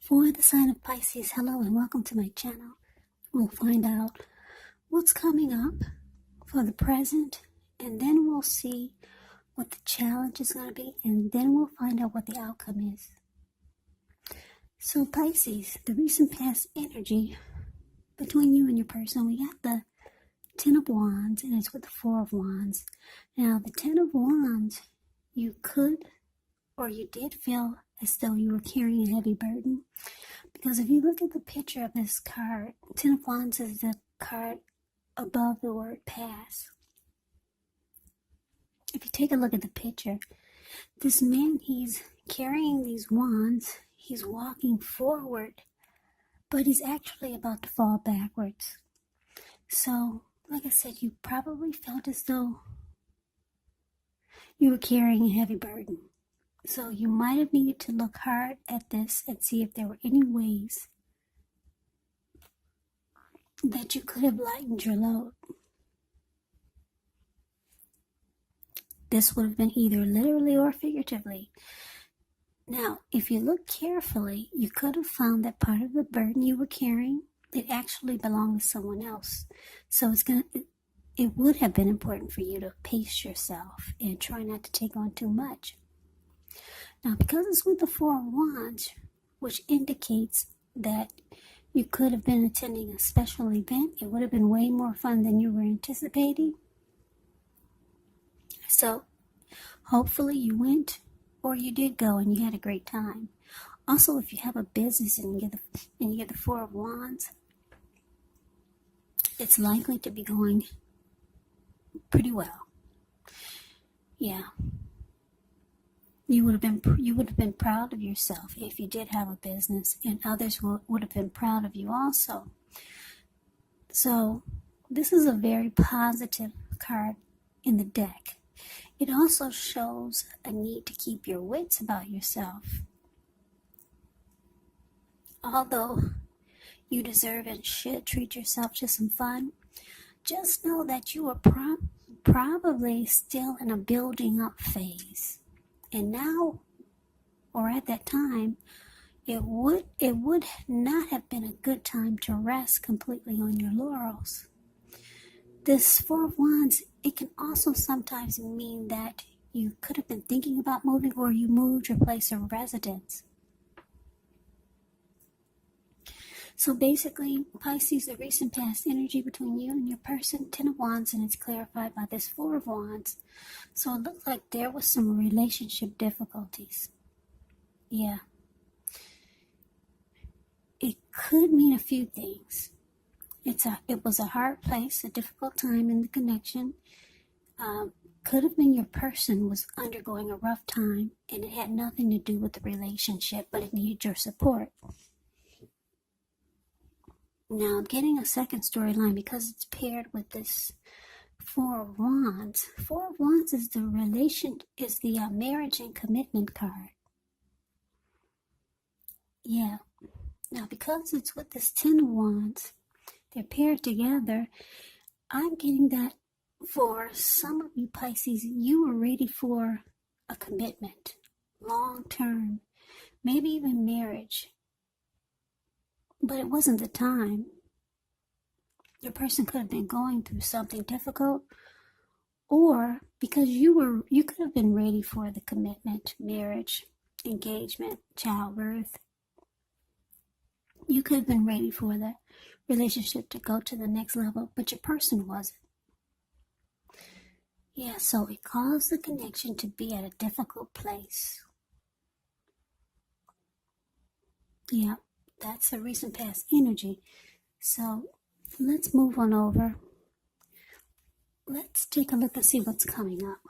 For the sign of Pisces, hello and welcome to my channel. We'll find out what's coming up for the present, and then we'll see what the challenge is going to be, and then we'll find out what the outcome is. So Pisces, the recent past energy between you and your person, we got the Ten of Wands, and it's with the Four of Wands. Now, the Ten of Wands, you could or you did feel as though you were carrying a heavy burden. Because if you look at the picture of this card, Ten of Wands is the card above the word pass. If you take a look at the picture, this man, he's carrying these wands, he's walking forward, but he's actually about to fall backwards. So, like I said, you probably felt as though you were carrying a heavy burden. So you might have needed to look hard at this and see if there were any ways that you could have lightened your load. This would have been either literally or figuratively. Now, if you look carefully, you could have found that part of the burden you were carrying, it actually belonged to someone else. So it would have been important for you to pace yourself and try not to take on too much. Now, because it's with the Four of Wands, which indicates that you could have been attending a special event, it would have been way more fun than you were anticipating. So, hopefully you went or you did go and you had a great time. Also, if you have a business and you get the Four of Wands, it's likely to be going pretty well. Yeah. You would have been proud of yourself if you did have a business, and others would have been proud of you also. So this is a very positive card in the deck. It also shows a need to keep your wits about yourself. Although you deserve and should treat yourself to some fun, just know that you are probably still in a building up phase. And now, or at that time, it would not have been a good time to rest completely on your laurels. This Four of Wands, it can also sometimes mean that you could have been thinking about moving, or you moved your place of residence. So basically, Pisces, the recent past energy between you and your person, Ten of Wands, and it's clarified by this Four of Wands. So it looked like there was some relationship difficulties. Yeah. It could mean a few things. It was a hard place, a difficult time in the connection. Could have been your person was undergoing a rough time, and it had nothing to do with the relationship, but it needed your support. Now, I'm getting a second storyline because it's paired with this Four of Wands. Four of Wands is the marriage and commitment card. Yeah. Now, because it's with this Ten of Wands, they're paired together. I'm getting that for some of you Pisces, you were ready for a commitment, long term, maybe even marriage. But it wasn't the time. Your person could have been going through something difficult, or because you could have been ready for the commitment, marriage, engagement, childbirth. You could have been ready for the relationship to go to the next level, but your person wasn't. Yeah, so it caused the connection to be at a difficult place. Yeah. That's a recent past energy. So let's move on over. Let's take a look and see what's coming up.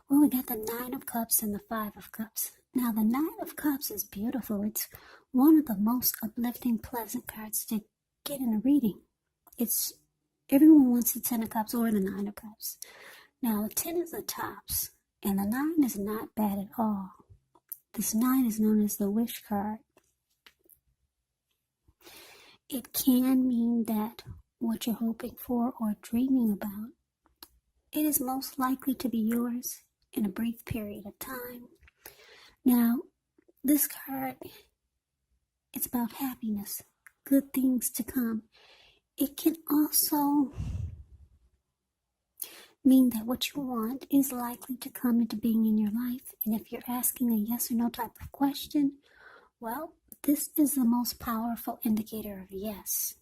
Well, we got the Nine of Cups and the Five of Cups. Now, the Nine of Cups is beautiful. It's one of the most uplifting, pleasant cards to get in a reading. Everyone wants the Ten of Cups or the Nine of Cups. Now, the 10 is the tops, and the 9 is not bad at all. This 9 is known as the Wish card. It can mean that what you're hoping for or dreaming about, it is most likely to be yours in a brief period of time. Now, this card It's about happiness, good things to come. It can also mean that what you want is likely to come into being in your life. And if you're asking a yes or no type of question, well, this is the most powerful indicator of yes.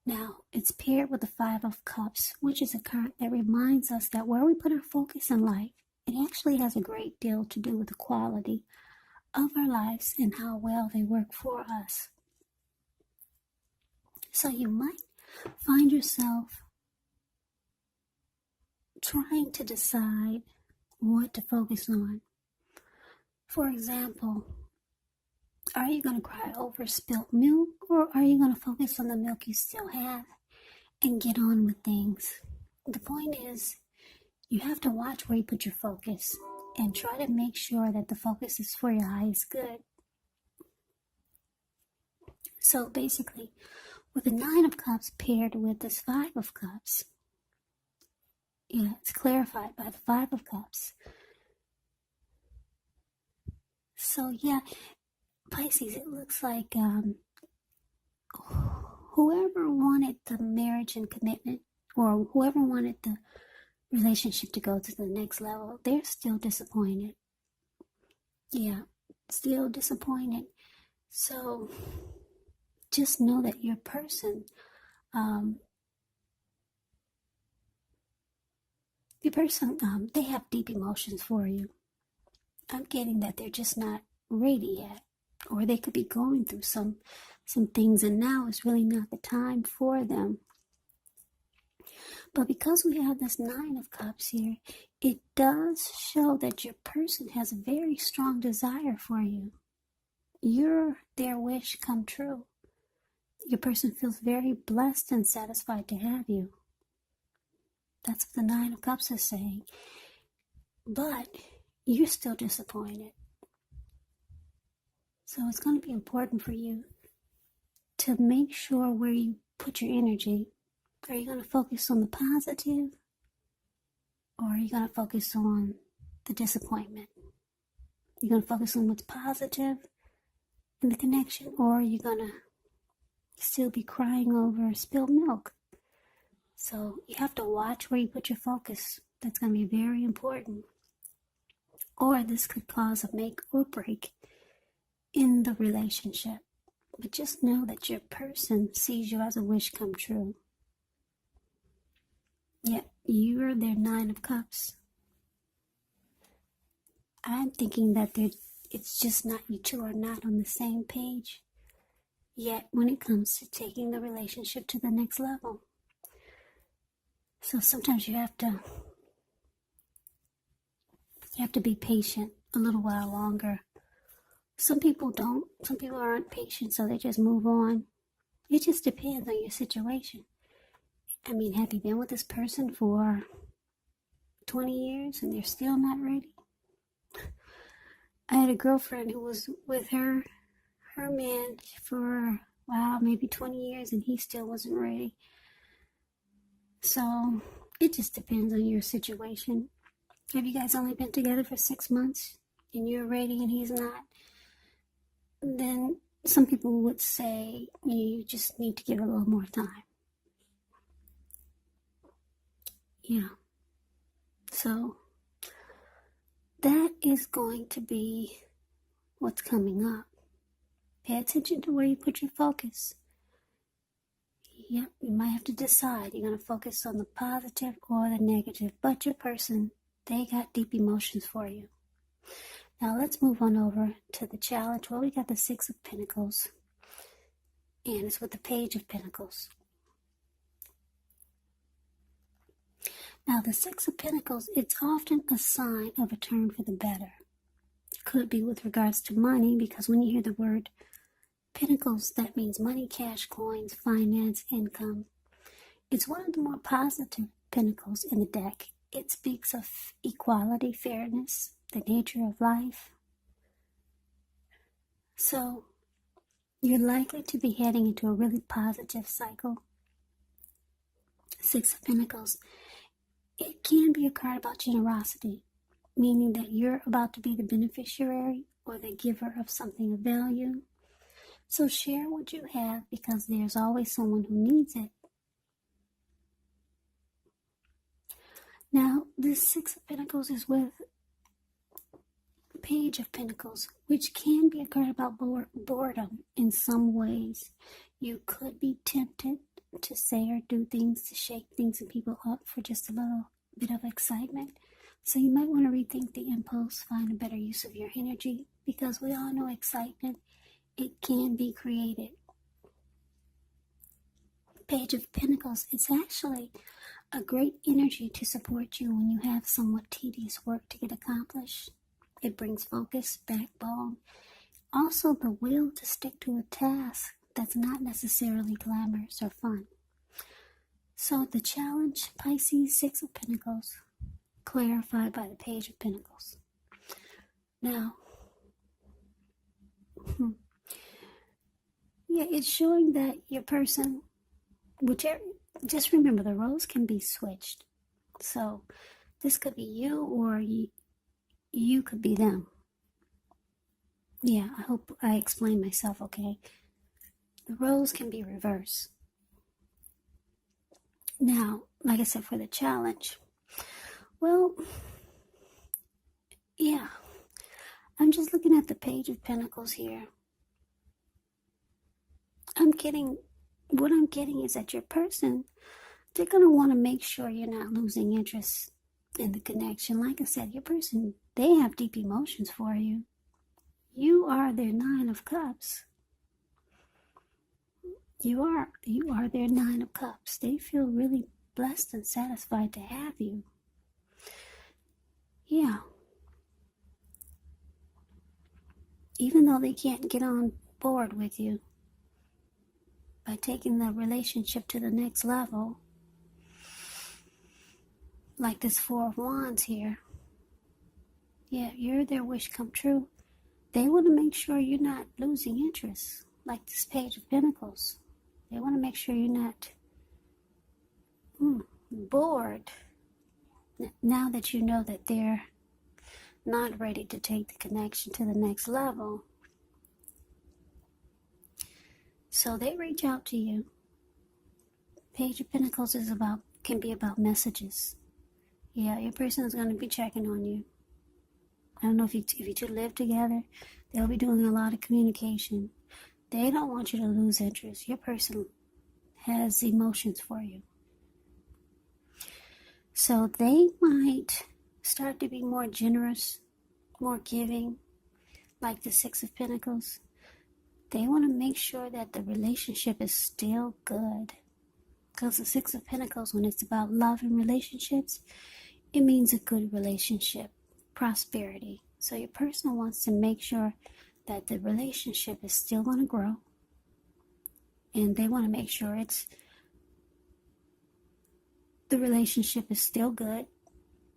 Now, it's paired with the Five of Cups, which is a card that reminds us that where we put our focus in life, it actually has a great deal to do with the quality of our lives and how well they work for us. So you might find yourself trying to decide what to focus on. For example, are you going to cry over spilt milk, or are you going to focus on the milk you still have and get on with things? The point is, you have to watch where you put your focus and try to make sure that the focus is for your highest good. So basically, with the Nine of Cups paired with this Five of Cups, it's clarified by the Five of Cups. So Pisces, it looks like whoever wanted the marriage and commitment, or whoever wanted the relationship to go to the next level, they're still disappointed. Still disappointed. So just know that your person, they have deep emotions for you. I'm getting that they're just not ready yet, or they could be going through some things, and now is really not the time for them. But because we have this Nine of Cups here, it does show that your person has a very strong desire for you. You're their wish come true. Your person feels very blessed and satisfied to have you. That's what the Nine of Cups is saying. But you're still disappointed. So it's going to be important for you to make sure where you put your energy. Are you going to focus on the positive, or are you going to focus on the disappointment? You're going to focus on what's positive in the connection, or are you going to still be crying over spilled milk? So you have to watch where you put your focus. That's going to be very important. Or this could cause a make or break in the relationship. But just know that your person sees you as a wish come true. You're their Nine of Cups. I'm thinking that it's just not, you two are not on the same page yet when it comes to taking the relationship to the next level. So sometimes you have to be patient a little while longer. Some people don't. Some people aren't patient, so they just move on. It just depends on your situation. I mean, have you been with this person for 20 years and they're still not ready? I had a girlfriend who was with her man for, maybe 20 years, and he still wasn't ready. So it just depends on your situation. Have you guys only been together for 6 months and you're ready and he's not? Then some people would say you just need to give it a little more time. So that is going to be what's coming up. Pay attention to where you put your focus. You might have to decide. You're going to focus on the positive or the negative. But your person, they got deep emotions for you. Now let's move on over to the challenge. Well, we got the Six of Pentacles. And it's with the Page of Pentacles. Now, the Six of Pentacles, it's often a sign of a turn for the better. It could be with regards to money, because when you hear the word Pentacles, that means money, cash, coins, finance, income. It's one of the more positive Pentacles in the deck. It speaks of equality, fairness, the nature of life. So, you're likely to be heading into a really positive cycle. Six of Pentacles. It can be a card about generosity, meaning that you're about to be the beneficiary or the giver of something of value. So share what you have, because there's always someone who needs it. Now, this Six of Pentacles is with Page of Pentacles, which can be a card about boredom in some ways. You could be tempted to say or do things to shake things and people up for just a little bit of excitement. So you might want to rethink the impulse, find a better use of your energy, because we all know excitement, it can be created. Page of Pentacles, it's actually a great energy to support you when you have somewhat tedious work to get accomplished. It brings focus, backbone, also the will to stick to a task that's not necessarily glamorous or fun. So the challenge, Pisces, Six of Pentacles, clarified by the Page of Pentacles. Now, yeah, it's showing that your person, whichever, just remember the roles can be switched. So this could be you, or you could be them. Yeah, I hope I explained myself okay. The roles can be reversed. Now, like I said, for the challenge, well, yeah, I'm just looking at the Page of Pentacles here. What I'm getting is that your person, they're going to want to make sure you're not losing interest in the connection. Like I said, your person, they have deep emotions for you. You are their Nine of Cups. You are their Nine of Cups. They feel really blessed and satisfied to have you. Yeah. Even though they can't get on board with you by taking the relationship to the next level, like this Four of Wands here. Yeah, you're their wish come true. They want to make sure you're not losing interest, like this Page of Pentacles. They want to make sure you're not bored now that you know that they're not ready to take the connection to the next level. So they reach out to you. Page of Pentacles can be about messages. Yeah, your person is going to be checking on you. I don't know if you two live together, they'll be doing a lot of communication. They don't want you to lose interest. Your person has emotions for you. So they might start to be more generous, more giving, like the Six of Pentacles. They want to make sure that the relationship is still good. Because the Six of Pentacles, when it's about love and relationships, it means a good relationship, prosperity. So your person wants to make sure that the relationship is still going to grow. And they want to make sure the relationship is still good.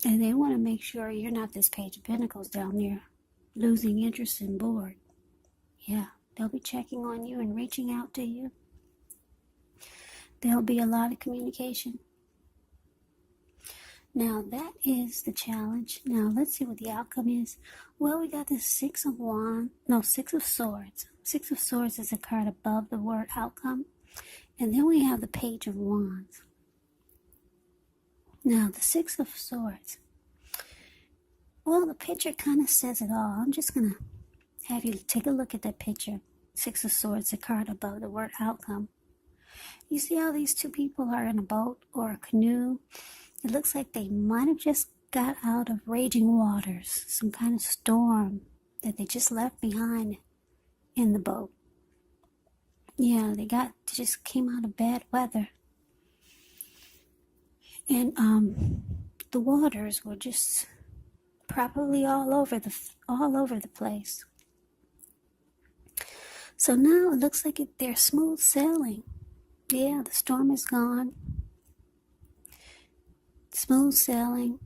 And they want to make sure you're not this Page of Pentacles down there losing interest and bored. Yeah, they'll be checking on you and reaching out to you. There'll be a lot of communication. Now, that is the challenge. Now, let's see what the outcome is. Well, we got the Six of Swords. Six of Swords is a card above the word outcome. And then we have the Page of Wands. Now, the Six of Swords. Well, the picture kind of says it all. I'm just going to have you take a look at that picture. Six of Swords, a card above the word outcome. You see how these two people are in a boat or a canoe? It looks like they might have just got out of raging waters, some kind of storm that they just left behind in the boat. Yeah, they just came out of bad weather. And the waters were just probably all over the place. So now it looks like they're smooth sailing. Yeah, the storm is gone. Smooth sailing.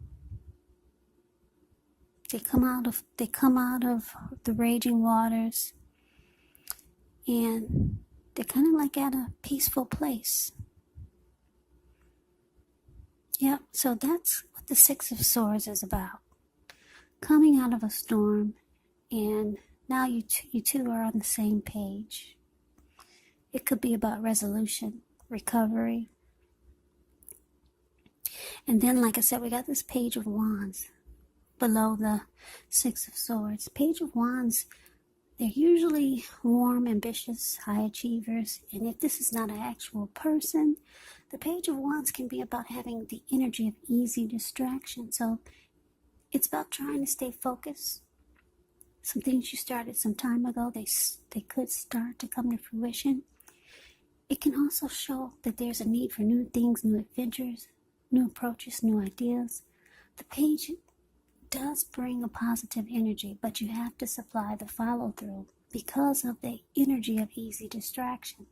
They come out of the raging waters, and they're kind of like at a peaceful place. Yep, so that's what the Six of Swords is about. Coming out of a storm, and now you two are on the same page. It could be about resolution, recovery. And then, like I said, we got this Page of Wands below the Six of Swords. Page of Wands, they're usually warm, ambitious, high achievers. And if this is not an actual person, the Page of Wands can be about having the energy of easy distraction. So it's about trying to stay focused. Some things you started some time ago, they could start to come to fruition. It can also show that there's a need for new things, new adventures, new approaches, new ideas. The page does bring a positive energy, but you have to supply the follow-through because of the energy of easy distraction.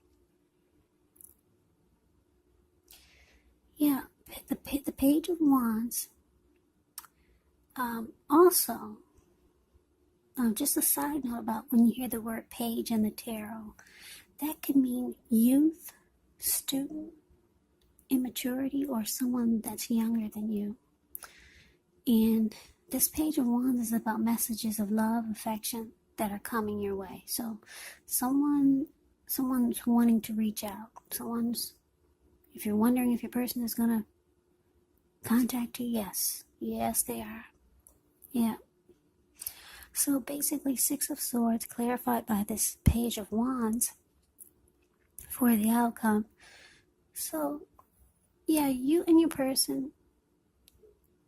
Yeah, the Page of Wands. Also, just a side note about when you hear the word page in the tarot, that can mean youth, student, immaturity, or someone that's younger than you. And this Page of Wands is about messages of love, affection that are coming your way. So someone's wanting to reach out. If you're wondering if your person is going to contact you, yes, they are. Yeah. So basically, Six of Swords clarified by this Page of Wands for the outcome. So, yeah, you and your person,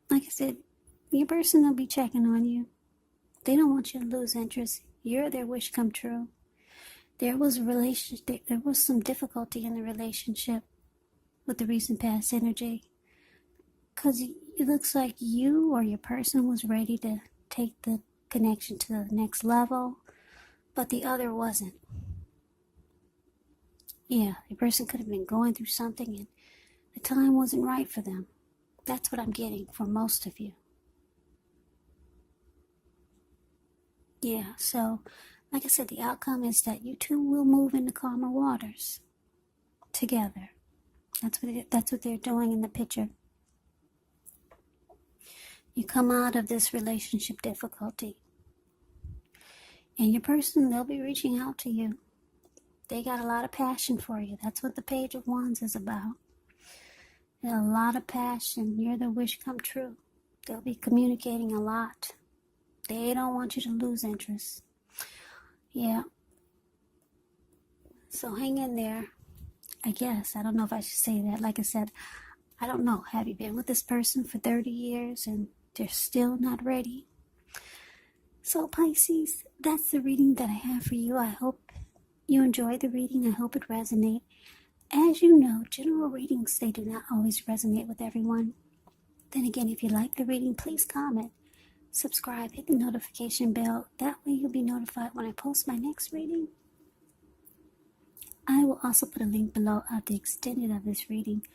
like I said, your person will be checking on you. They don't want you to lose interest. You're their wish come true. There was some difficulty in the relationship with the recent past energy, because it looks like you or your person was ready to take the connection to the next level, but the other wasn't. Yeah, the person could have been going through something and the time wasn't right for them. That's what I'm getting for most of you. Yeah, so like I said, the outcome is that you two will move into calmer waters together. That's what they're doing in the picture. You come out of this relationship difficulty, and your person, they'll be reaching out to you. They got a lot of passion for you. That's what the Page of Wands is about. A lot of passion. You're their wish come true. They'll be communicating a lot. They don't want you to lose interest. Yeah. So hang in there. I guess. I don't know if I should say that. Like I said, I don't know. Have you been with this person for 30 years and they're still not ready? So Pisces, that's the reading that I have for you. I hope you enjoyed the reading. I hope it resonates. As you know, general readings, they do not always resonate with everyone. Then again, if you like the reading, please comment, subscribe, hit the notification bell. That way you'll be notified when I post my next reading. I will also put a link below of the extended of this reading,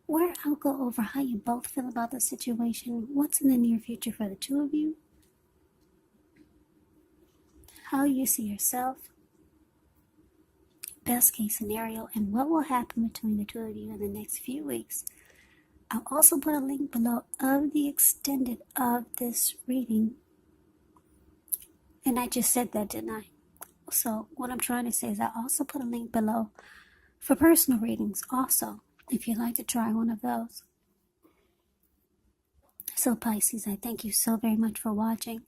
where I'll go over how you both feel about the situation, what's in the near future for the two of you, how you see yourself, best case scenario, and what will happen between the two of you in the next few weeks. I'll also put a link below of the extended of this reading. And I just said that, didn't I? So what I'm trying to say is I also put a link below for personal readings also, if you'd like to try one of those. So Pisces, I thank you so very much for watching.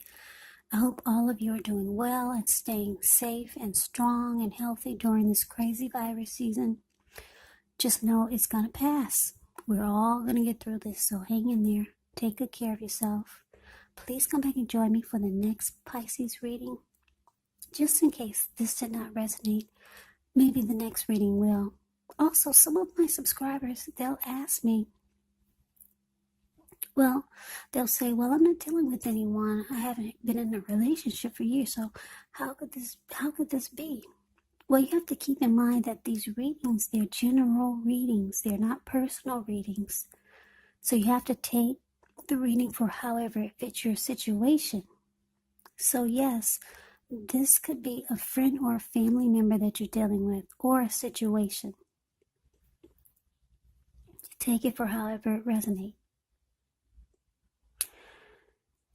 I hope all of you are doing well and staying safe and strong and healthy during this crazy virus season. Just know it's going to pass. We're all going to get through this, so hang in there. Take good care of yourself. Please come back and join me for the next Pisces reading. Just in case this did not resonate, maybe the next reading will. Also, some of my subscribers, they'll ask me, they'll say, I'm not dealing with anyone. I haven't been in a relationship for years, so how could this be? Well, you have to keep in mind that these readings, they're general readings. They're not personal readings. So you have to take the reading for however it fits your situation. So yes, this could be a friend or a family member that you're dealing with, or a situation. Take it for however it resonates.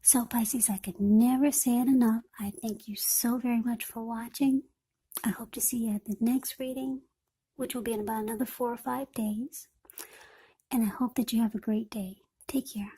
So Pisces, I could never say it enough. I thank you so very much for watching. I hope to see you at the next reading, which will be in about another 4 or 5 days. And I hope that you have a great day. Take care.